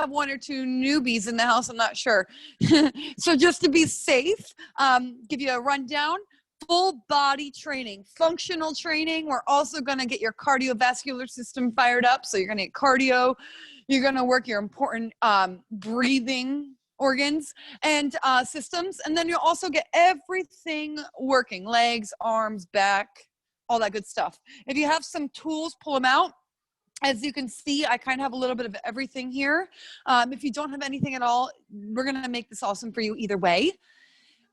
have one or two newbies in the house, I'm not sure. So just to be safe, give you a rundown. Full body training, functional training. We're also going to get your cardiovascular system fired up. So you're going to get cardio. You're going to work your important breathing organs and systems. And then you'll also get everything working, legs, arms, back, all that good stuff. If you have some tools, pull them out. As you can see, I kind of have a little bit of everything here. If you don't have anything at all, we're going to make this awesome for you either way.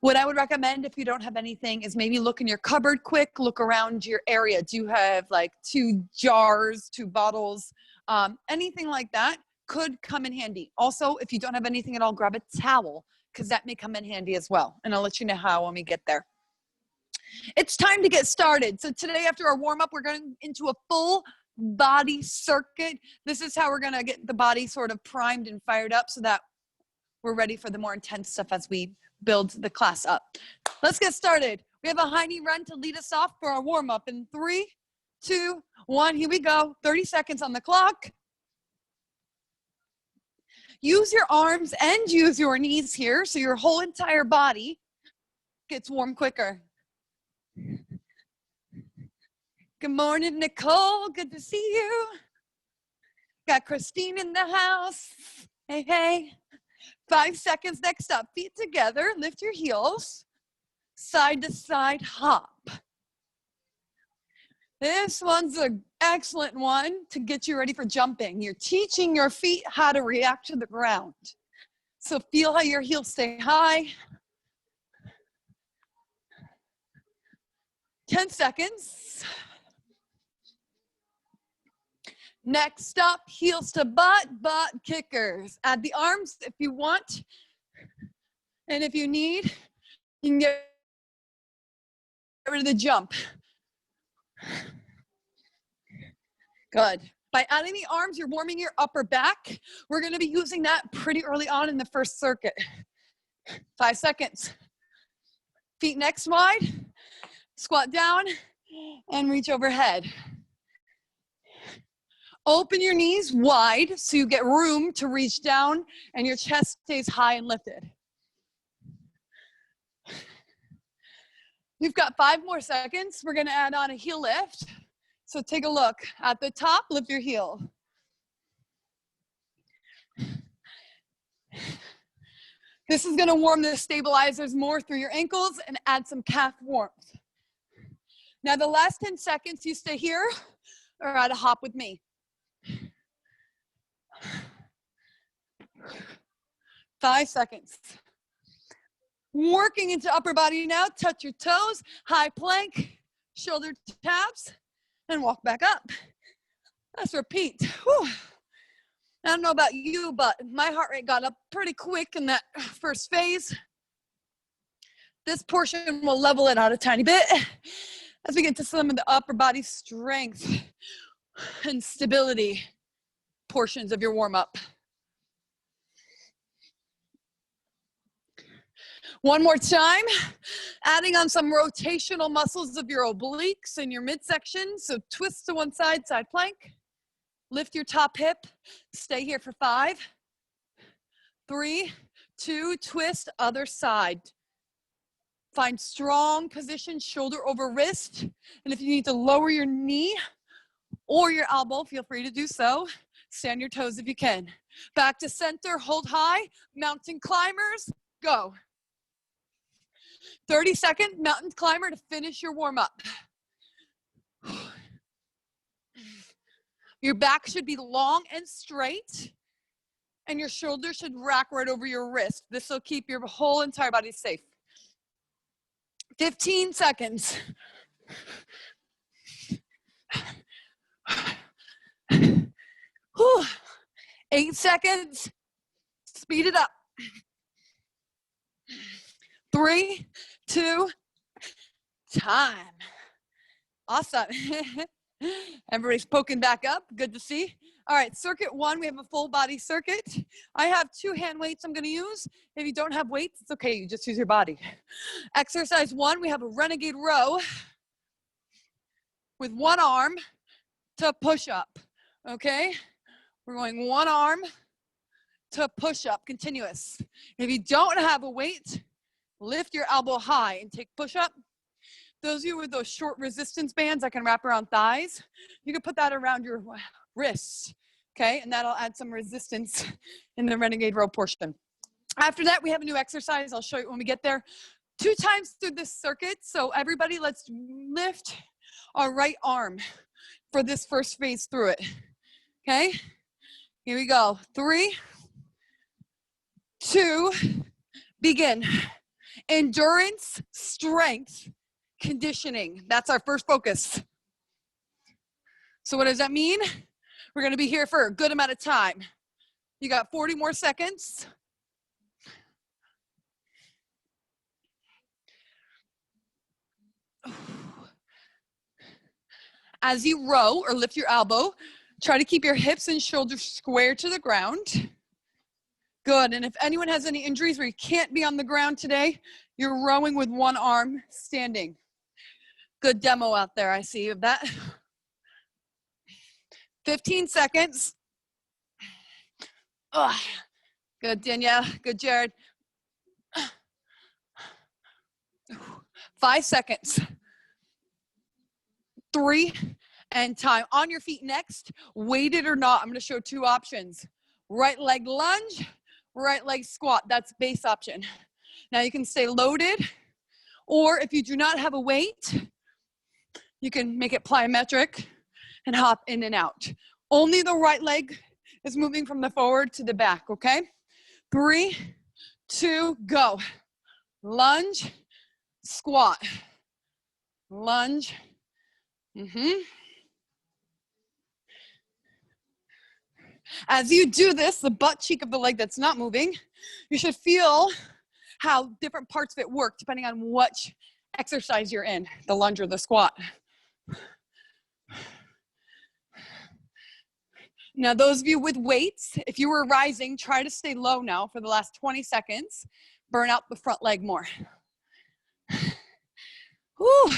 What I would recommend if you don't have anything is maybe look in your cupboard quick, look around your area. Do you have like 2 jars, 2 bottles, anything like that could come in handy. Also, if you don't have anything at all, grab a towel because that may come in handy as well. And I'll let you know how when we get there. It's time to get started. So today after our warm up, we're going into a full body circuit. This is how we're going to get the body sort of primed and fired up so that we're ready for the more intense stuff as we build the class up. Let's get started. We have a high knee run to lead us off for our warm up in 3, 2, 1. Here we go. 30 seconds on the clock. Use your arms and use your knees here so your whole entire body gets warm quicker. Good morning, Nicole. Good to see you. Got Christine in the house. Hey, hey. 5 seconds. Next up, feet together. Lift your heels. Side to side hop. This one's an excellent one to get you ready for jumping. You're teaching your feet how to react to the ground. So feel how your heels stay high. 10 seconds. Next up, heels to butt kickers. Add the arms if you want. And if you need, you can get rid of the jump. Good. By adding the arms, you're warming your upper back. We're going to be using that pretty early on in the first circuit. 5 seconds. Feet next wide. Squat down and reach overhead. Open your knees wide so you get room to reach down and your chest stays high and lifted. You've got 5 more seconds. We're going to add on a heel lift. So take a look. At the top, lift your heel. This is going to warm the stabilizers more through your ankles and add some calf warmth. Now the last 10 seconds, you stay here or add a hop with me. 5 seconds. Working into upper body now. Touch your toes, high plank, shoulder taps, and walk back up. Let's repeat. Whew. I don't know about you, but my heart rate got up pretty quick in that first phase. This portion will level it out a tiny bit as we get to some of the upper body strength and stability portions of your warm-up. One more time, adding on some rotational muscles of your obliques and your midsection. So twist to one side, side plank. Lift your top hip. Stay here for 5, 3, 2, twist, other side. Find strong position, shoulder over wrist. And if you need to lower your knee or your elbow, feel free to do so. Stay on your toes if you can. Back to center, hold high. Mountain climbers, go. 30-second mountain climber to finish your warm-up. Your back should be long and straight, and your shoulders should rack right over your wrist. This will keep your whole entire body safe. 15 seconds. 8 seconds. Speed it up. 3, 2, time. Awesome. Everybody's poking back up. Good to see. All right, circuit 1, we have a full body circuit. I have 2 hand weights I'm gonna use. If you don't have weights, it's okay, you just use your body. Exercise 1, we have a renegade row with one arm to push up, okay? We're going one arm to push-up, continuous. If you don't have a weight, lift your elbow high and take push-up. Those of you with those short resistance bands that can wrap around thighs, you can put that around your wrists, okay? And that'll add some resistance in the renegade row portion. After that, we have a new exercise. I'll show you when we get there. 2 times through this circuit. So everybody, let's lift our right arm for this first phase through it, okay? Here we go. 3, 2, begin. Endurance, strength, conditioning. That's our first focus. So what does that mean? We're gonna be here for a good amount of time. You got 40 more seconds. As you row or lift your elbow, try to keep your hips and shoulders square to the ground. Good, and if anyone has any injuries where you can't be on the ground today, you're rowing with one arm standing. Good demo out there, I see of that. 15 seconds. Ugh. Good, Danielle, good, Jared. 5 seconds. 3, and time. On your feet next, weighted or not, I'm gonna show 2 options. Right leg lunge, right leg squat, that's base option. Now you can stay loaded, or if you do not have a weight, you can make it plyometric and hop in and out. Only the right leg is moving from the forward to the back, okay? 3, 2, go. Lunge, squat, lunge. As you do this, the butt cheek of the leg that's not moving, you should feel how different parts of it work depending on which exercise you're in, the lunge or the squat. Now, those of you with weights, if you were rising, try to stay low now for the last 20 seconds. Burn out the front leg more. Whew.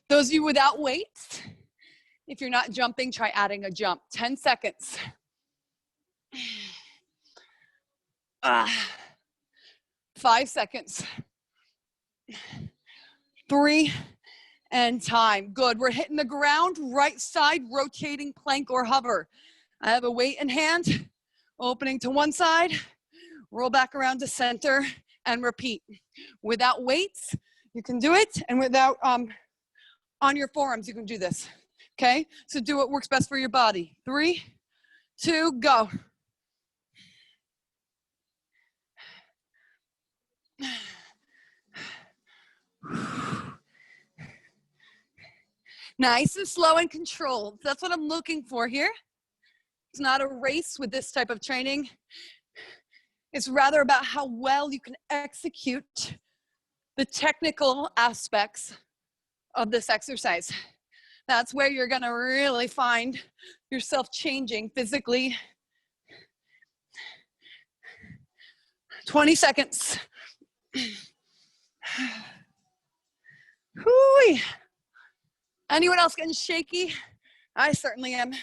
Those of you without weights, if you're not jumping, try adding a jump. 10 seconds. 5 seconds. 3, and time. Good. We're hitting the ground, right side, rotating plank or hover. I have a weight in hand, opening to one side, roll back around to center, and repeat. Without weights, you can do it, and without, on your forearms, you can do this. Okay? So do what works best for your body. 3, 2, go. Nice and slow and controlled. That's what I'm looking for here. It's not a race with this type of training. It's rather about how well you can execute the technical aspects of this exercise. That's where you're gonna really find yourself changing physically. 20 seconds. Whoo-wee. Anyone else getting shaky? I certainly am.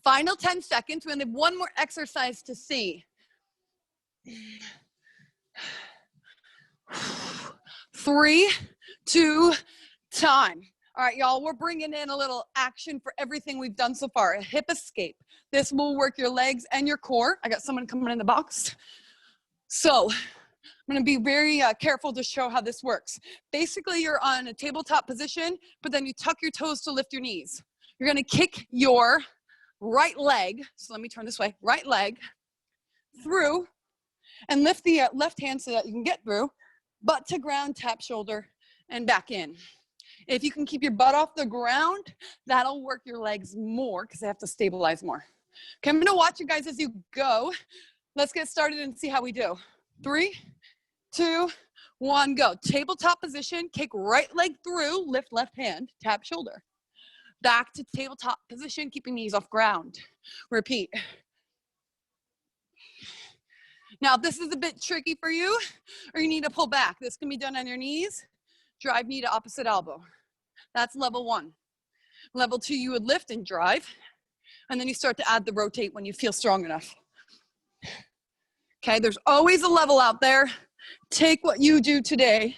Final 10 seconds. We're gonna have one more exercise to see. 3, 2, time. All right, y'all, we're bringing in a little action for everything we've done so far. A hip escape. This will work your legs and your core. I got someone coming in the box. So I'm gonna be very careful to show how this works. Basically, you're on a tabletop position, but then you tuck your toes to lift your knees. You're gonna kick your right leg, so let me turn this way, right leg through and lift the left hand so that you can get through, butt to ground, tap shoulder, and back in. If you can keep your butt off the ground, that'll work your legs more because they have to stabilize more. Okay, I'm gonna watch you guys as you go. Let's get started and see how we do. 3, 2, 1, go. Tabletop position, kick right leg through, lift left hand, tap shoulder. Back to tabletop position, keeping knees off ground. Repeat. Now, if this is a bit tricky for you, or you need to pull back, this can be done on your knees. Drive knee to opposite elbow. That's level 1. Level 2, you would lift and drive. And then you start to add the rotate when you feel strong enough. Okay, there's always a level out there. Take what you do today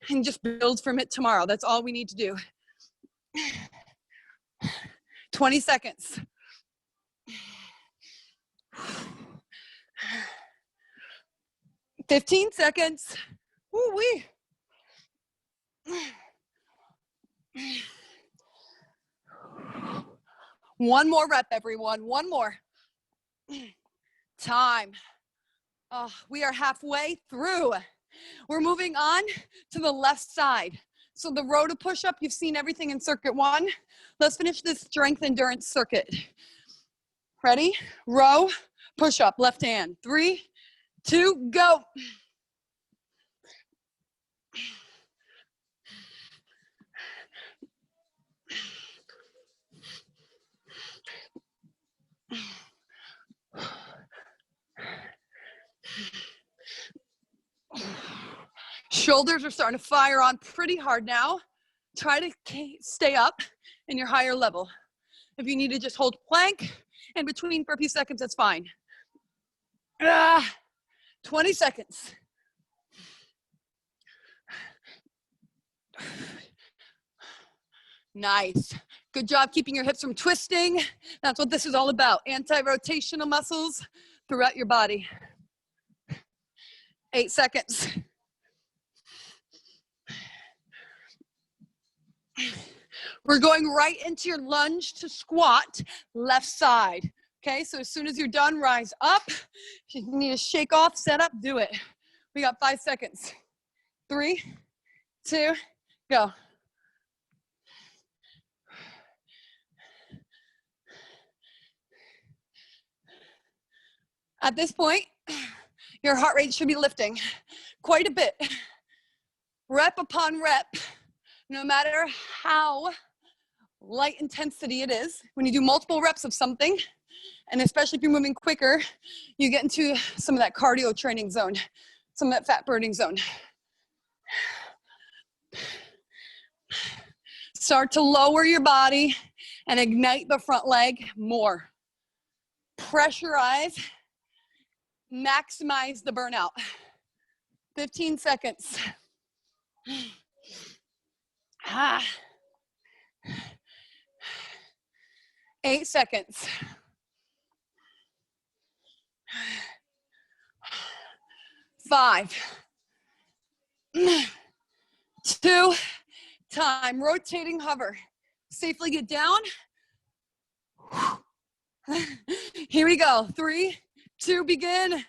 and just build from it tomorrow. That's all we need to do. 20 seconds. $15 seconds. Woo-wee. One more rep, everyone. One more. Time. Oh, we are halfway through. We're moving on to the left side. So the row to push up, you've seen everything in circuit 1. Let's finish this strength endurance circuit. Ready? Row, push up, left hand. 3, 2, go. Shoulders are starting to fire on pretty hard now. Try to stay up in your higher level. If you need to just hold plank in between for a few seconds, that's fine. 20 seconds. Nice. Good job keeping your hips from twisting. That's what this is all about. Anti-rotational muscles throughout your body. 8 seconds. We're going right into your lunge to squat, left side. Okay, so as soon as you're done, rise up. If you need to shake off, set up, do it. We got 5 seconds. 3, 2, go. At this point, your heart rate should be lifting quite a bit. Rep upon rep, no matter how light intensity it is, when you do multiple reps of something, and especially if you're moving quicker, you get into some of that cardio training zone, some of that fat burning zone. Start to lower your body and ignite the front leg more. Pressurize, maximize the burnout. 15 seconds. 8 seconds. 5, 2, time. Rotating hover. Safely get down. Here we go. 3, 2, begin.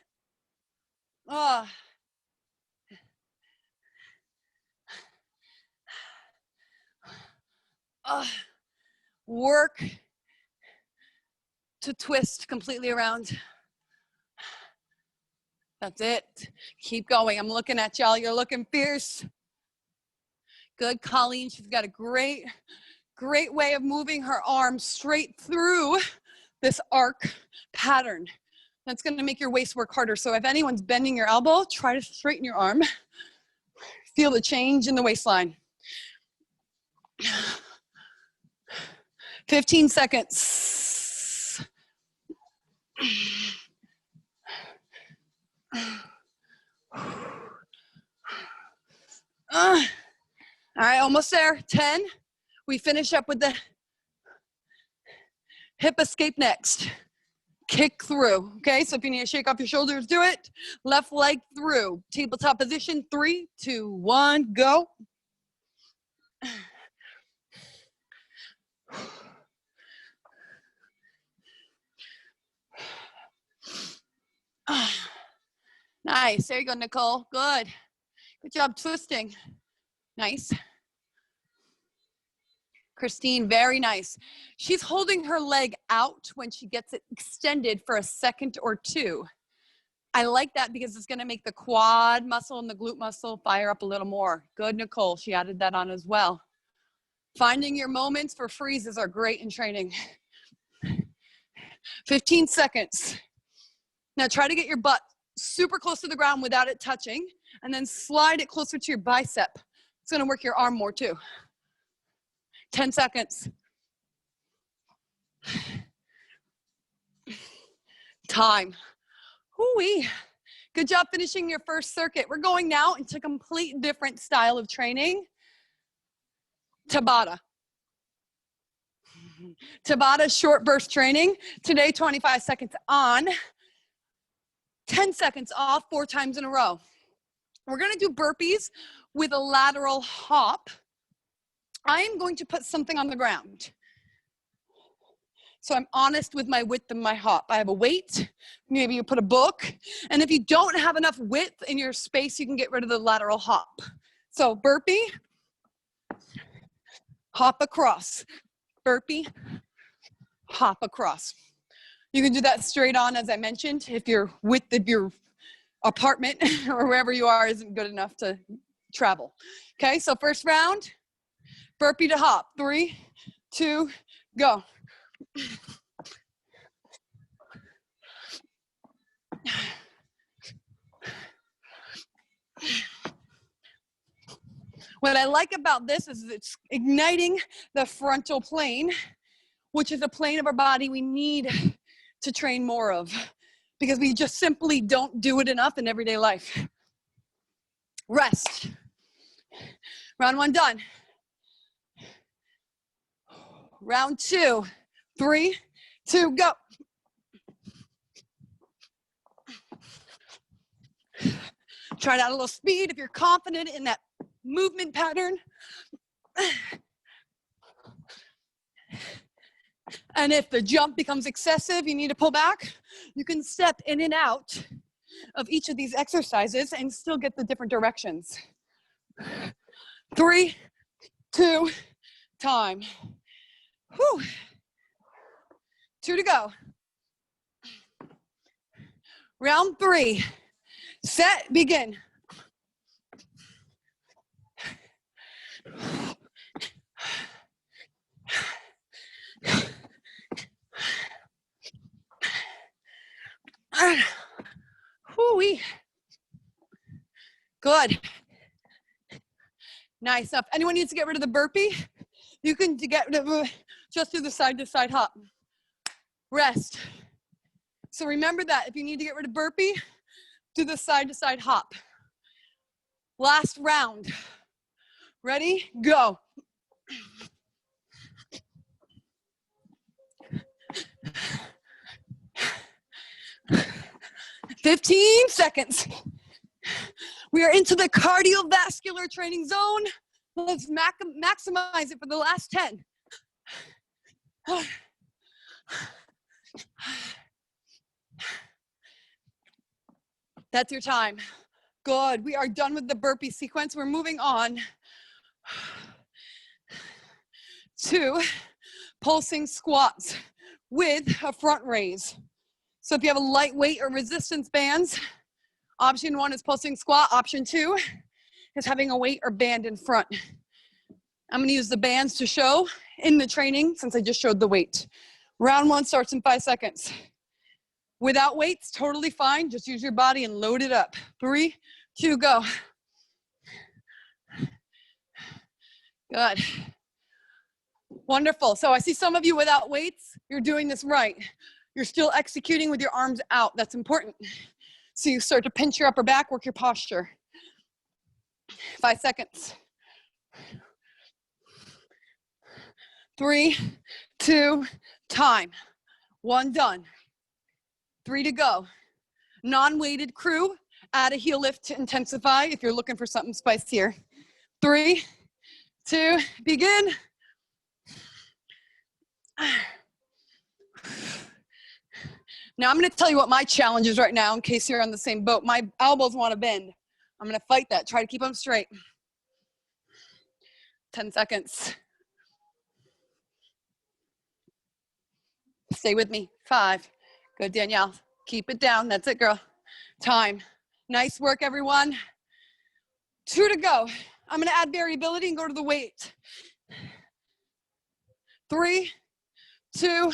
Work to twist completely around. That's it. Keep going. I'm looking at y'all. You're looking fierce. Good, Colleen. She's got a great way of moving her arms straight through this arc pattern. That's going to make your waist work harder. So if anyone's bending your elbow, try to straighten your arm. Feel the change in the waistline. 15 seconds. All right, almost there. 10. We finish up with the hip escape next. Kick through, okay? So if you need to shake off your shoulders, do it. Left leg through. Tabletop position, 3, 2, 1, go. Nice, there you go, Nicole, good. Good job twisting, nice. Christine, very nice. She's holding her leg out when she gets it extended for a second or two. I like that because it's gonna make the quad muscle and the glute muscle fire up a little more. Good, Nicole, she added that on as well. Finding your moments for freezes are great in training. 15 seconds. Now try to get your butt super close to the ground without it touching, and then slide it closer to your bicep. It's gonna work your arm more too. 10 seconds. time. Whoo-wee. Good job finishing your first circuit. We're going now into a complete different style of training. Tabata. Tabata short burst training. Today, 25 seconds on, 10 seconds off, 4 times in a row. We're gonna do burpees with a lateral hop. I am going to put something on the ground. So I'm honest with my width and my hop. I have a weight, maybe you put a book, and if you don't have enough width in your space, you can get rid of the lateral hop. So burpee, hop across, burpee, hop across. You can do that straight on, as I mentioned, if your width of your apartment or wherever you are isn't good enough to travel. Okay, so first round, burpee to hop. 3, 2, go. What I like about this is it's igniting the frontal plane, which is a plane of our body we need to train more of because we just simply don't do it enough in everyday life. Rest. Round 1 done. Round 2, 3, 2, go. Try to add a little speed if you're confident in that movement pattern. And if the jump becomes excessive, you need to pull back. You can step in and out of each of these exercises and still get the different directions. 3, 2, time. Whew. 2 to go. Round 3. Set, begin. Whoo-wee. Good. Nice. If anyone needs to get rid of the burpee, you can get rid of just do the side to side hop. Rest. So remember that if you need to get rid of burpee, do the side to side hop. Last round. Ready? Go. "15 seconds. We are into the cardiovascular training zone. Let's maximize it for the last 10. That's your time. Good. We are done with the burpee sequence. We're moving on to pulsing squats with a front raise. So if you have a lightweight or resistance bands, option 1 is pulsing squat. Option 2 is having a weight or band in front. I'm gonna use the bands to show in the training since I just showed the weight. Round 1 starts in 5 seconds. Without weights, totally fine. Just use your body and load it up. 3, 2, go. Good. Wonderful. So I see some of you without weights. You're doing this right. You're still executing with your arms out. That's important. So you start to pinch your upper back, work your posture. 5 seconds. 3, 2, time. 1 done. 3 to go. Non-weighted crew, add a heel lift to intensify if you're looking for something spicier. 3, 2, begin. Now I'm gonna tell you what my challenge is right now in case you're on the same boat. My elbows wanna bend. I'm gonna fight that, try to keep them straight. 10 seconds. Stay with me, 5. Good, Danielle. Keep it down. That's it, girl. Time. Nice work, everyone. 2 to go. I'm going to add variability and go to the weight. 3, 2,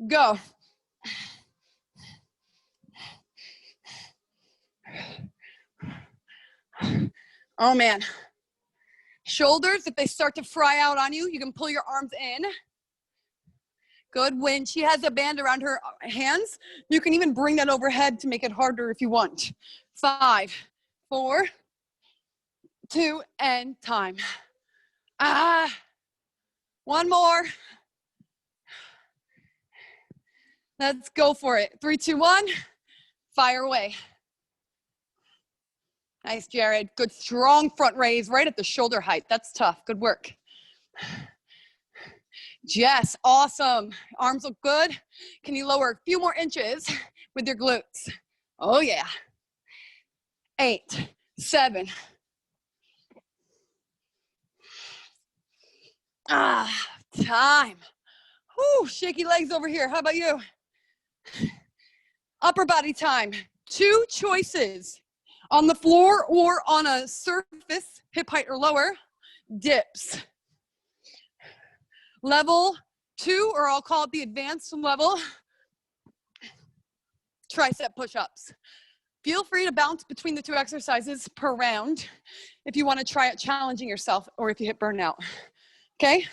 go. Oh, man. Shoulders, if they start to fry out on you, you can pull your arms in. Good. When she has a band around her hands, you can even bring that overhead to make it harder if you want. 5, 4, 2, and time. One more. Let's go for it. 3, 2, 1. Fire away. Nice, Jared. Good, strong front raise right at the shoulder height. That's tough. Good work. Jess, awesome. Arms look good. Can you lower a few more inches with your glutes? Oh, yeah. 8, 7. Time. Whoo, shaky legs over here. How about you? Upper body time. 2 choices. On the floor or on a surface, hip height or lower, dips. Level 2, or I'll call it the advanced level, tricep push-ups. Feel free to bounce between the 2 exercises per round if you want to try it challenging yourself or if you hit burnout. Okay?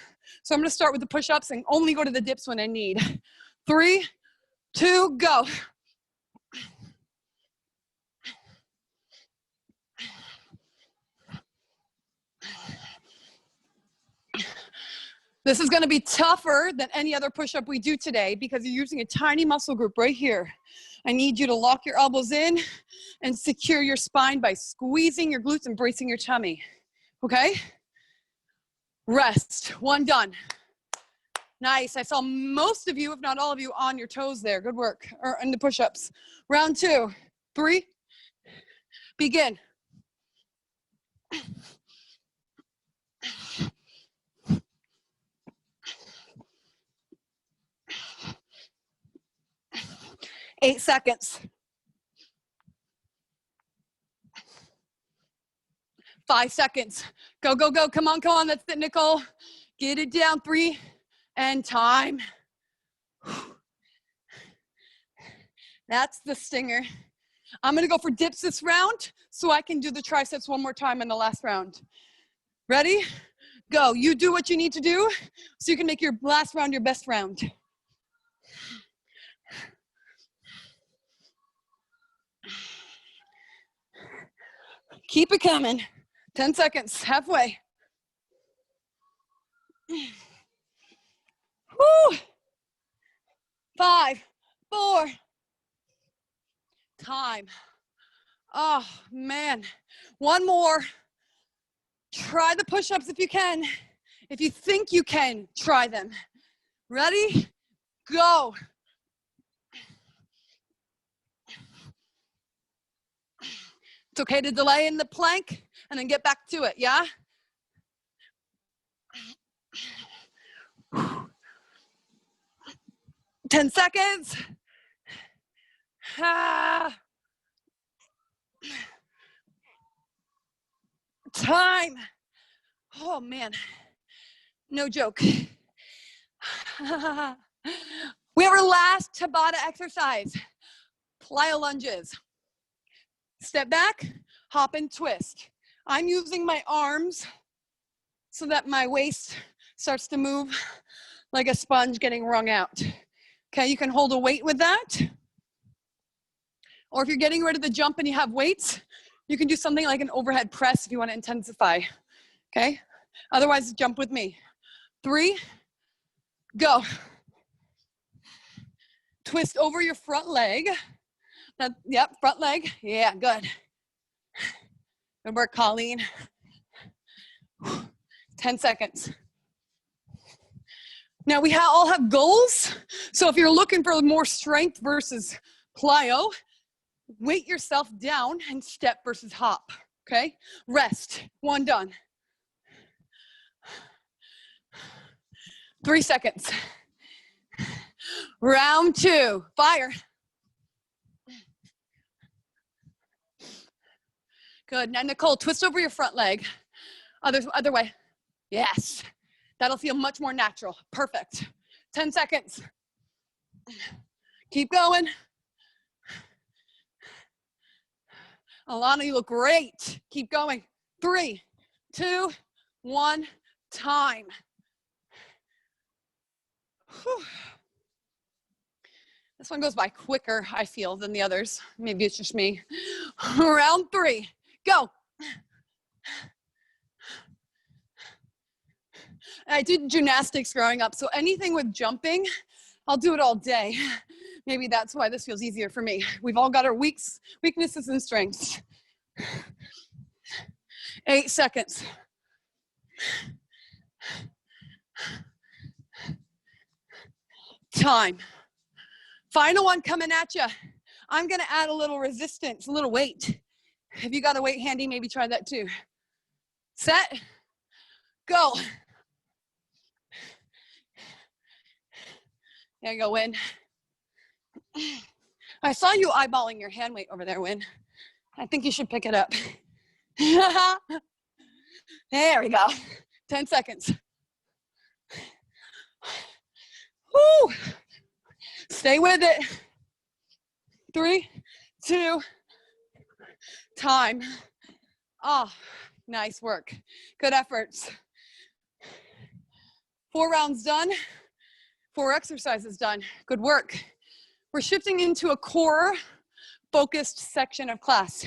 So I'm going to start with the push-ups and only go to the dips when I need. 3, 2, go. This is going to be tougher than any other push-up we do today because you're using a tiny muscle group right here. I need you to lock your elbows in and secure your spine by squeezing your glutes and bracing your tummy. Okay? Rest. 1 done. Nice. I saw most of you, if not all of you, on your toes there. Good work. Or in the push-ups. Round 2. 3. Begin. Eight seconds. 5 seconds. Go, go, go. Come on, come on. That's it, Nicole. Get it down. 3 and time. That's the stinger. I'm going to go for dips this round so I can do the triceps one more time in the last round. Ready? Go. You do what you need to do so you can make your last round your best round. Keep it coming. 10 seconds. Halfway. Woo. 5, 4. Time. Oh, man. One more. Try the push-ups if you can. If you think you can, try them. Ready? Go. It's okay to delay in the plank and then get back to it, yeah? Whew. 10 seconds. Time. Oh, man. No joke. We have our last Tabata exercise. Plyo lunges. Step back, hop and twist. I'm using my arms so that my waist starts to move like a sponge getting wrung out. Okay, you can hold a weight with that. Or if you're getting ready to jump and you have weights, you can do something like an overhead press if you want to intensify. Okay, otherwise jump with me. 3, go. Twist over your front leg. Yep, front leg. Yeah, good. Good work, Colleen. 10 seconds. Now we all have goals. So if you're looking for more strength versus plyo, weight yourself down and step versus hop, okay? Rest. 1 done. 3 seconds. Round 2. Fire. Good. Now, Nicole, twist over your front leg. Other way. Yes. That'll feel much more natural. Perfect. 10 seconds. Keep going. Alana, you look great. Keep going. 3, 2, 1, time. Whew. This one goes by quicker, I feel, than the others. Maybe it's just me. Round 3, go. I did gymnastics growing up, so anything with jumping, I'll do it all day. Maybe that's why this feels easier for me. We've all got our weaknesses and strengths. 8 seconds. Time. Final one coming at you. I'm gonna add a little resistance, a little weight. If you got a weight handy, maybe try that too. Set, go. There you go, Win. I saw you eyeballing your hand weight over there, Win. I think you should pick it up. There we go. 10 seconds. Woo. Stay with it. 3, 2, time. Oh, nice work. Good efforts. 4 rounds done. 4 exercises done. Good work. We're shifting into a core focused section of class.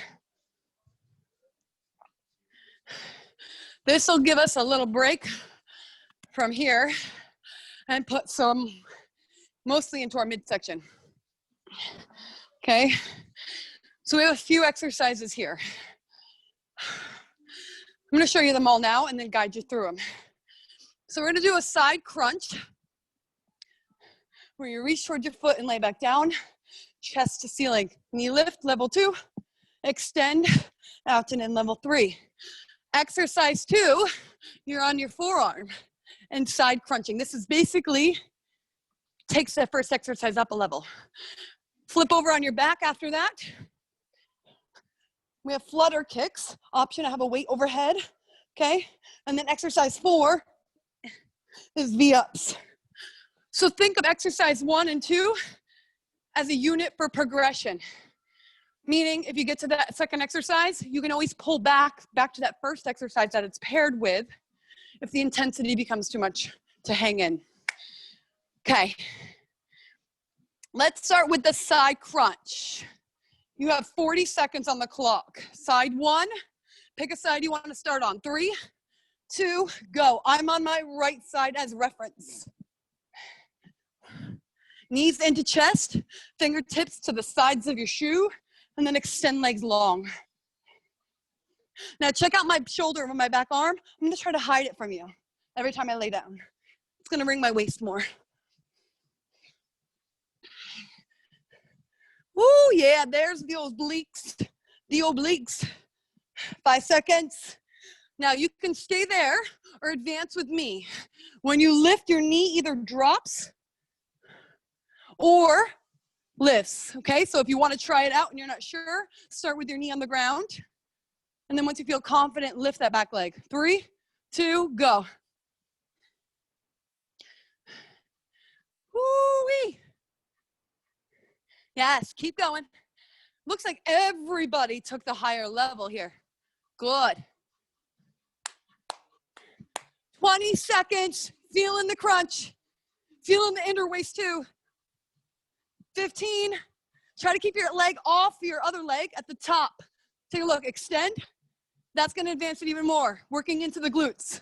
This will give us a little break from here and put some mostly into our midsection. Okay, so we have a few exercises here. I'm gonna show you them all now and then guide you through them. So we're gonna do a side crunch where you reach towards your foot and lay back down, chest to ceiling. Knee lift, level 2, extend out and in level 3. Exercise 2, you're on your forearm and side crunching. This is basically takes that first exercise up a level. Flip over on your back after that. We have flutter kicks, option to have a weight overhead, okay? And then exercise 4 is V-ups. So think of exercise 1 and 2 as a unit for progression. Meaning if you get to that second exercise, you can always pull back to that first exercise that it's paired with if the intensity becomes too much to hang in. Okay, let's start with the side crunch. You have 40 seconds on the clock. Side 1, pick a side you want to start on. 3, 2, go. I'm on my right side as reference. Knees into chest, fingertips to the sides of your shoe, and then extend legs long. Now check out my shoulder over my back arm. I'm gonna try to hide it from you every time I lay down. It's gonna bring my waist more. Woo, yeah, there's the obliques. The obliques. 5 seconds. Now you can stay there or advance with me. When you lift, your knee either drops or lifts, okay? So if you want to try it out and you're not sure, start with your knee on the ground. And then once you feel confident, lift that back leg. 3, 2, go. Woo-wee. Yes, keep going. Looks like everybody took the higher level here. Good. 20 seconds, feeling the crunch. Feeling the inner waist too. 15, try to keep your leg off your other leg at the top. Take a look, extend. That's gonna advance it even more, working into the glutes.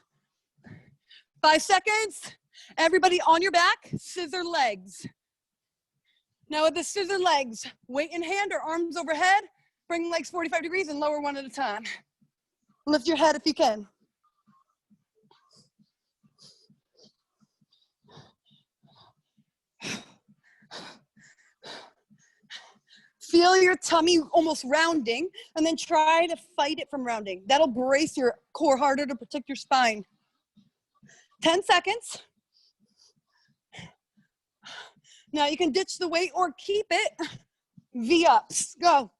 5 seconds, everybody on your back, scissor legs. Now with the scissor legs, weight in hand or arms overhead, bring legs 45 degrees and lower one at a time. Lift your head if you can. Feel your tummy almost rounding, and then try to fight it from rounding. That'll brace your core harder to protect your spine. 10 seconds. Now you can ditch the weight or keep it. V-ups, go.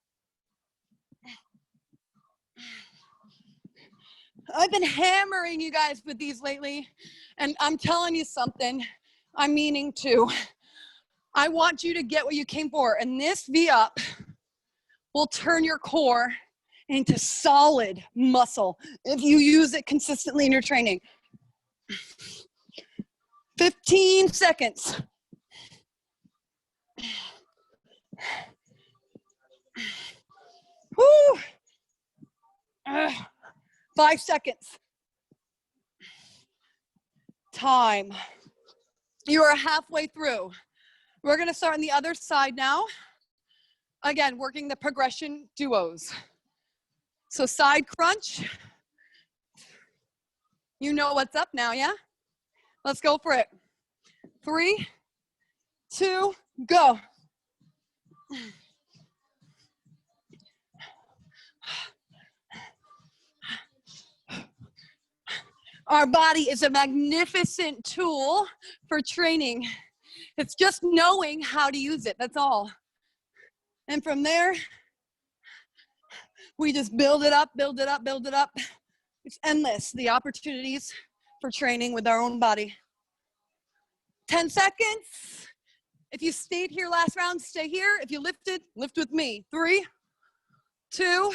I've been hammering you guys with these lately, and I'm telling you something, I'm meaning to. I want you to get what you came for, and this V-up will turn your core into solid muscle if you use it consistently in your training. 15 seconds. 5 seconds. Time. You are halfway through. We're gonna start on the other side now. Again, working the progression duos. So side crunch. You know what's up now, yeah? Let's go for it. 3, 2, go. Our body is a magnificent tool for training. It's just knowing how to use it, that's all. And from there, we just build it up, build it up, build it up. It's endless, the opportunities for training with our own body. 10 seconds. If you stayed here last round, stay here. If you lifted, lift with me. 3, 2,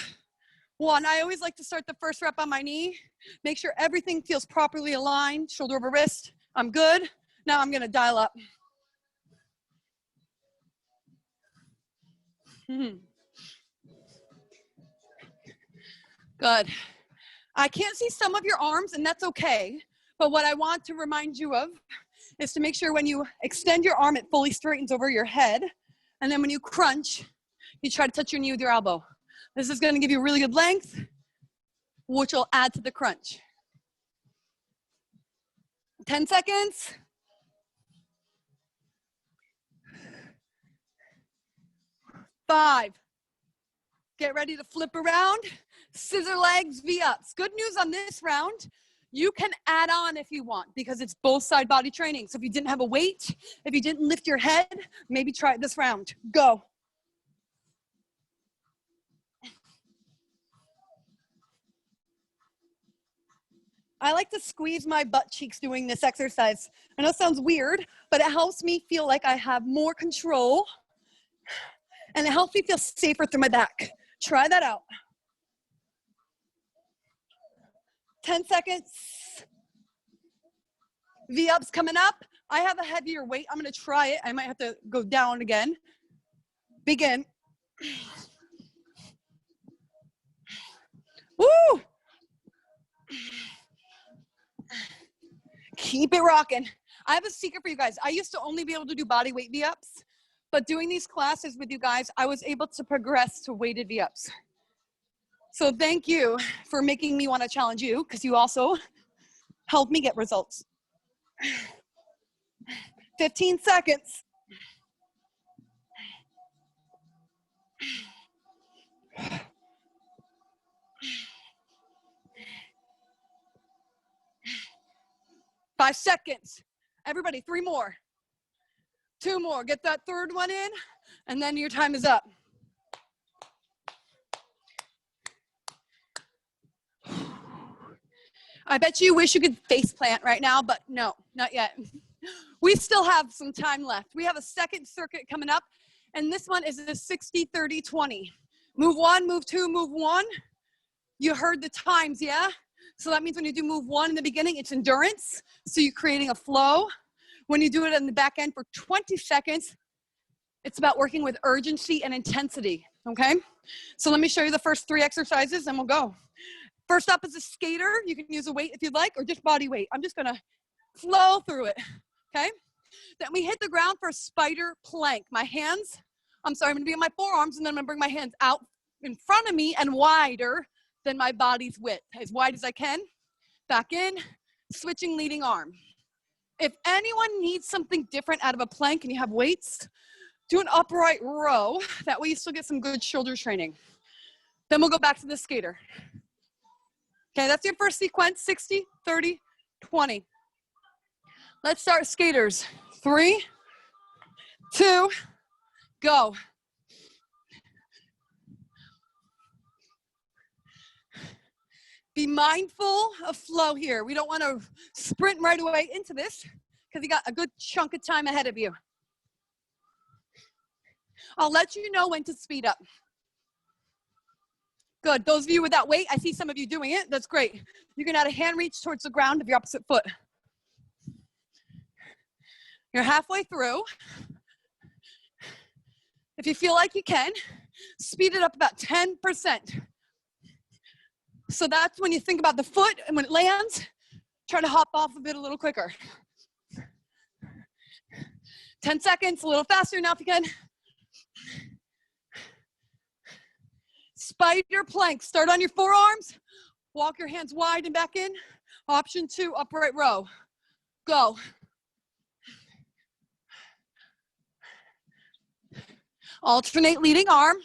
1. I always like to start the first rep on my knee. Make sure everything feels properly aligned, shoulder over wrist. I'm good. Now I'm gonna dial up. Good. I can't see some of your arms, and that's okay. But what I want to remind you of is to make sure when you extend your arm, it fully straightens over your head. And then when you crunch, you try to touch your knee with your elbow. This is gonna give you really good length, which will add to the crunch. 10 seconds. 5. Get ready to flip around. Scissor legs, V-ups. Good news on this round, you can add on if you want because it's both side body training. So if you didn't have a weight, if you didn't lift your head, maybe try it this round. Go. I like to squeeze my butt cheeks doing this exercise. I know it sounds weird, but it helps me feel like I have more control and it helps me feel safer through my back. Try that out. 10 seconds. V-ups coming up. I have a heavier weight. I'm gonna try it. I might have to go down again. Begin. Woo! Keep it rocking. I have a secret for you guys. I used to only be able to do body weight V-ups, but doing these classes with you guys, I was able to progress to weighted V-ups. So thank you for making me want to challenge you because you also helped me get results. 15 seconds. Five seconds. Everybody, 3 more. 2 more. Get that third one in, and then your time is up. I bet you wish you could face plant right now, but no, not yet. We still have some time left. We have a second circuit coming up, and this one is a 60, 30, 20. Move 1, move 2, move 1. You heard the times, yeah? So that means when you do move 1 in the beginning, it's endurance. So you're creating a flow. When you do it in the back end for 20 seconds, it's about working with urgency and intensity, okay? So let me show you the first 3 exercises and we'll go. First up is a skater. You can use a weight if you'd like, or just body weight. I'm just gonna flow through it, okay? Then we hit the ground for a spider plank. My hands, I'm gonna be on my forearms and then I'm gonna bring my hands out in front of me and wider than my body's width, as wide as I can. Back in, switching leading arm. If anyone needs something different out of a plank and you have weights, do an upright row. That way you still get some good shoulder training. Then we'll go back to the skater. Okay, that's your first sequence, 60, 30, 20. Let's start skaters. 3, 2, go. Be mindful of flow here. We don't want to sprint right away into this because you got a good chunk of time ahead of you. I'll let you know when to speed up. Good. Those of you with that weight, I see some of you doing it. That's great. You can add a hand reach towards the ground of your opposite foot. You're halfway through. If you feel like you can, speed it up about 10%. So that's when you think about the foot, and when it lands, try to hop off of it a little quicker. 10 seconds, a little faster now if you can. Spider plank, start on your forearms, walk your hands wide and back in. Option 2, upright row. Go. Alternate leading arm.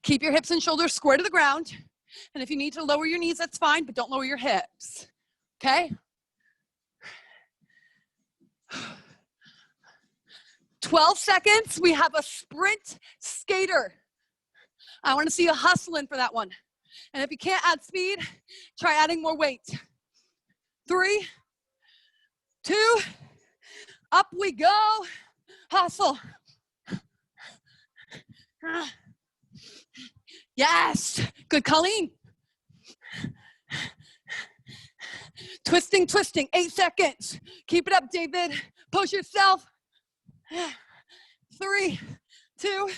Keep your hips and shoulders square to the ground. And if you need to lower your knees, that's fine, but don't lower your hips. Okay? 12 seconds, we have a sprint skater. I want to see you hustling for that one. And if you can't add speed, try adding more weight. 3, 2, up we go. Hustle. Yes, good, Colleen. Twisting, twisting, 8 seconds. Keep it up, David. Push yourself. 3, 2,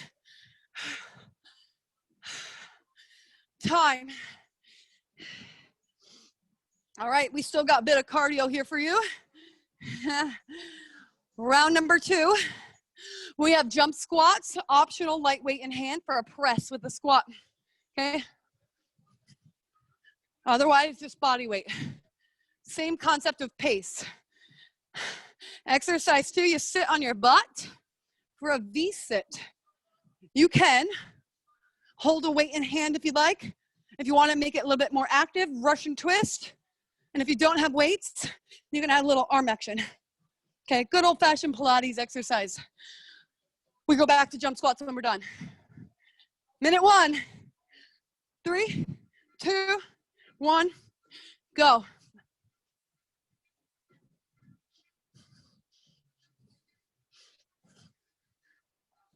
time. All right, we still got a bit of cardio here for you. Round number 2. We have jump squats, optional lightweight in hand for a press with the squat. Okay? Otherwise, just body weight. Same concept of pace. Exercise 2, you sit on your butt for a V-sit. You can hold a weight in hand if you'd like. If you want to make it a little bit more active, Russian twist. And if you don't have weights, you can add a little arm action. Okay, good old-fashioned Pilates exercise. We go back to jump squats when we're done. Minute 1, 3, 2, 1, go.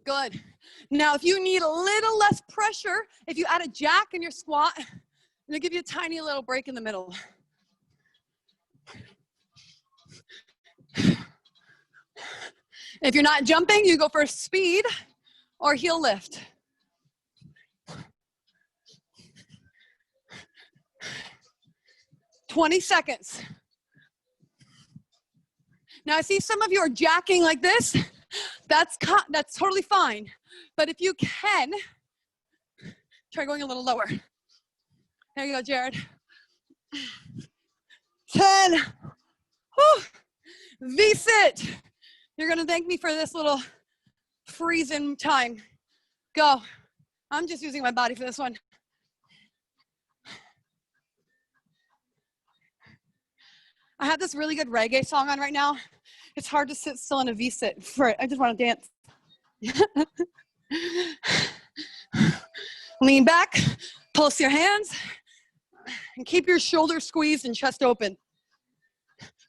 Good. Now, if you need a little less pressure, if you add a jack in your squat, it'll give you a tiny little break in the middle. If you're not jumping, you go for speed or heel lift. "20 seconds. Now I see some of you are jacking like this. That's totally fine. But if you can, try going a little lower. There you go, Jared. 10. Whew. V-sit. You're gonna thank me for this little freezing time. Go. I'm just using my body for this one. I have this really good reggae song on right now. It's hard to sit still in a V-sit for it. I just want to dance. Lean back, pulse your hands, and keep your shoulders squeezed and chest open.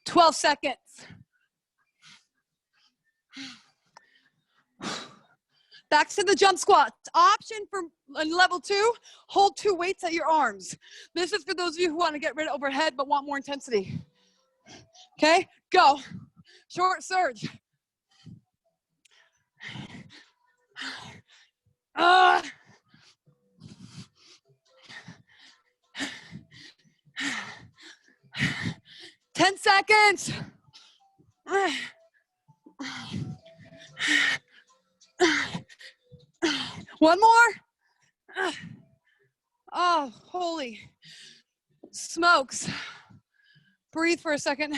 12 seconds. Back to the jump squats. Option for level 2, hold 2 weights at your arms. This is for those of you who want to get rid of overhead but want more intensity. Okay, go. Short surge. 10 seconds. One more. Oh, holy smokes. Breathe for a second.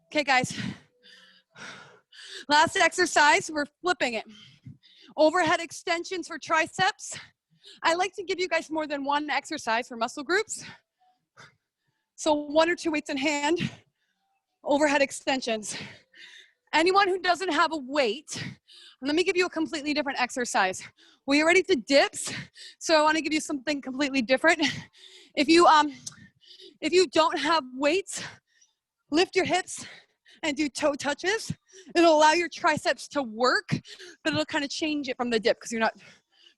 Okay, guys. Last exercise, we're flipping it. Overhead extensions for triceps. I like to give you guys more than one exercise for muscle groups. So 1 or 2 weights in hand, overhead extensions. Anyone who doesn't have a weight, let me give you a completely different exercise. We already did dips, so I want to give you something completely different. If you don't have weights, lift your hips and do toe touches. It'll allow your triceps to work, but it'll kind of change it from the dip because you're not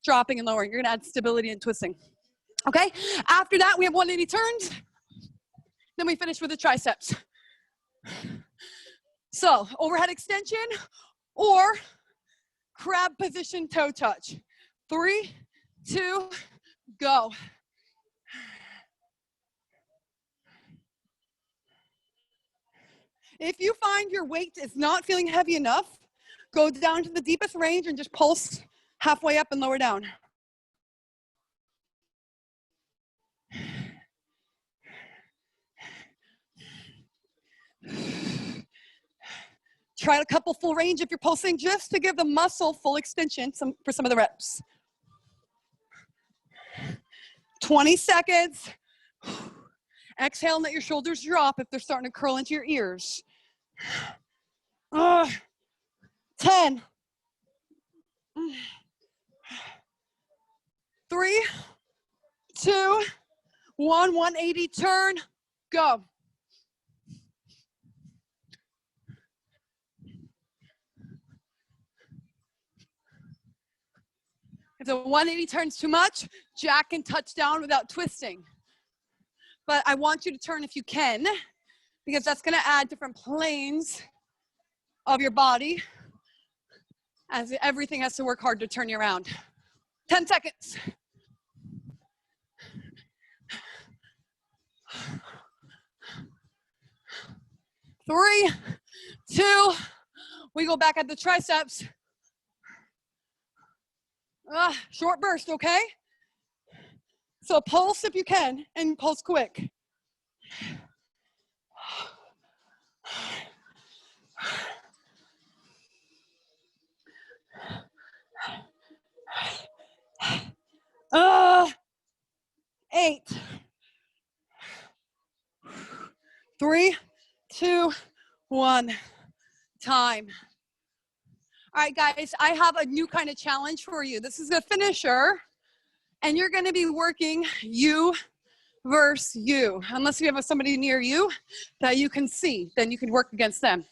dropping and lowering. You're gonna add stability and twisting. Okay, after that we have 180 turns. Then we finish with the triceps. So overhead extension or crab position toe touch. 3, 2, go. If you find your weight is not feeling heavy enough, go down to the deepest range and just pulse halfway up and lower down. Try a couple full range if you're pulsing, just to give the muscle full extension for some of the reps. 20 seconds. Exhale and let your shoulders drop if they're starting to curl into your ears. 10. 3, 2, 1, 180 turn, go. If the 180 turns too much, jack and touch down without twisting. But I want you to turn if you can, because that's gonna add different planes of your body as everything has to work hard to turn you around. 10 seconds. Three, 2, we go back at the triceps. Short burst, okay? So pulse if you can, and pulse quick. Uh, 8. 3, 2, 1, time. All right, guys, I have a new kind of challenge for you. This is a finisher, and you're gonna be working you versus you. Unless you have somebody near you that you can see, then you can work against them.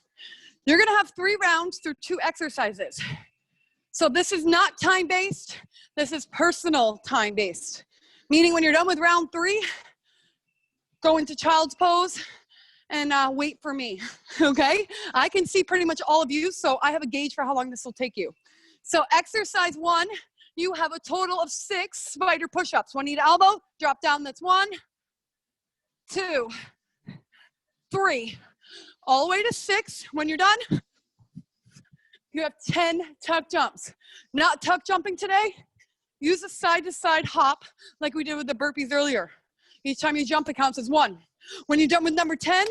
You're gonna have 3 rounds through 2 exercises. So this is not time-based, this is personal time-based. Meaning when you're done with round 3, go into child's pose and wait for me, okay? I can see pretty much all of you, so I have a gauge for how long this will take you. So exercise 1, you have a total of 6 spider push-ups. 1 knee to elbow, drop down, that's 1, 2, 3, all the way to 6. When you're done, you have 10 tuck jumps. Not tuck jumping today, use a side-to-side hop like we did with the burpees earlier. Each time you jump, it counts as 1. When you're done with number 10,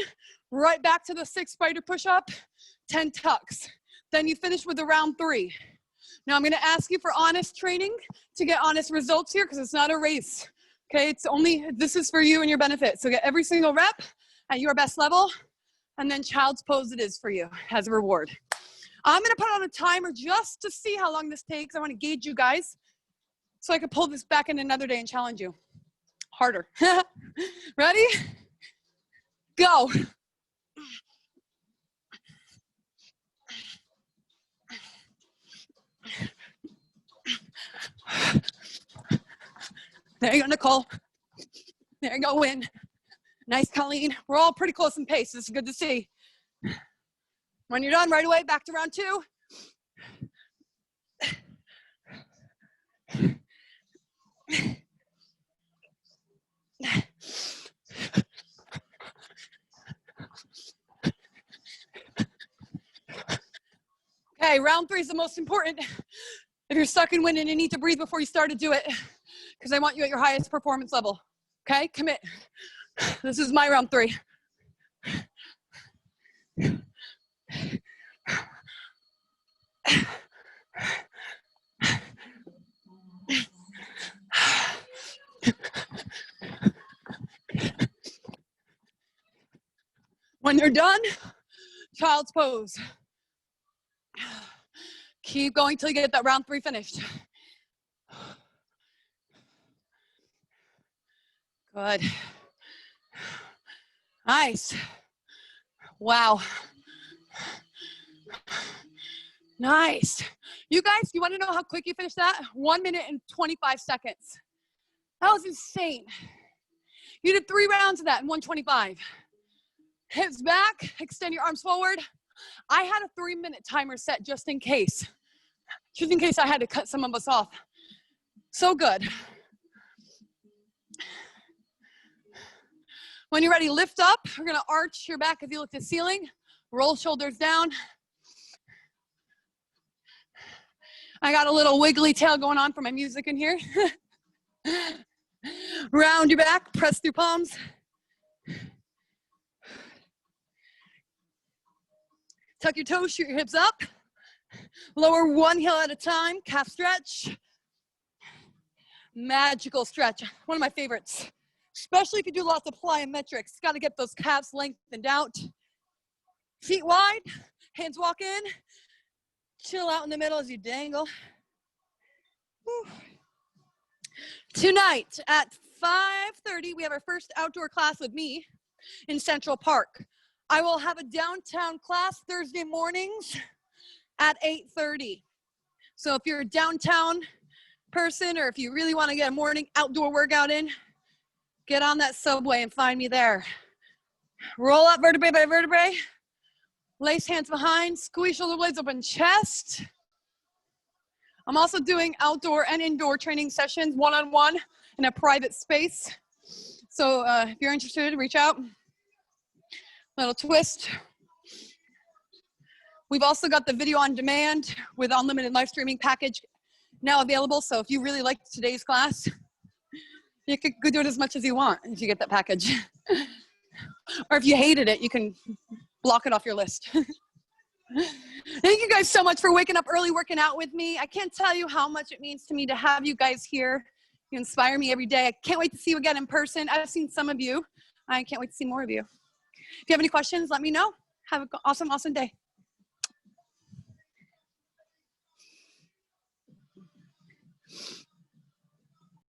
right back to the 6 spider push-up, 10 tucks. Then you finish with the round 3. Now I'm gonna ask you for honest training to get honest results here, because it's not a race, okay? It's only, this is for you and your benefit. So get every single rep at your best level, and then child's pose it is for you as a reward. I'm gonna put on a timer just to see how long this takes. I wanna gauge you guys so I can pull this back in another day and challenge you harder. Ready? Go. There you go, Nicole. There you go, Win. Nice, Colleen. We're all pretty close in pace. This is good to see. When you're done, right away, back to round 2. Okay, round 3 is the most important. If you're stuck in wind and you need to breathe before you start to do it, because I want you at your highest performance level. Okay, commit. This is my round 3. When you're done, child's pose. Keep going till you get that round 3 finished. Good. Nice. Wow. Nice. You guys, you want to know how quick you finished that? 1 minute and 25 seconds. That was insane. You did 3 rounds of that in 125. Hips back, extend your arms forward. I had a 3-minute timer set just in case. just in case I had to cut some of us off. So good. When you're ready, lift up. We're gonna arch your back as you look to the ceiling. Roll shoulders down. I got a little wiggly tail going on for my music in here. Round your back, press through palms. Tuck your toes, shoot your hips up. Lower one heel at a time, calf stretch. Magical stretch, one of my favorites. Especially if you do lots of plyometrics. Got to get those calves lengthened out. Feet wide, hands walk in. Chill out in the middle as you dangle. Whew. Tonight at 5:30, we have our first outdoor class with me in Central Park. I will have a downtown class Thursday mornings at 8:30. So if you're a downtown person or if you really want to get a morning outdoor workout in, get on that subway and find me there. Roll up vertebrae by vertebrae. Lace hands behind, squeeze shoulder blades open chest. I'm also doing outdoor and indoor training sessions, one-on-one in a private space. So if you're interested, reach out. Little twist. We've also got the video on demand with unlimited live streaming package now available. So if you really liked today's class, you could go do it as much as you want if you get that package. Or if you hated it, you can block it off your list. Thank you guys so much for waking up early, working out with me. I can't tell you how much it means to me to have you guys here. You inspire me every day. I can't wait to see you again in person. I've seen some of you. I can't wait to see more of you. If you have any questions, let me know. Have an awesome, awesome day.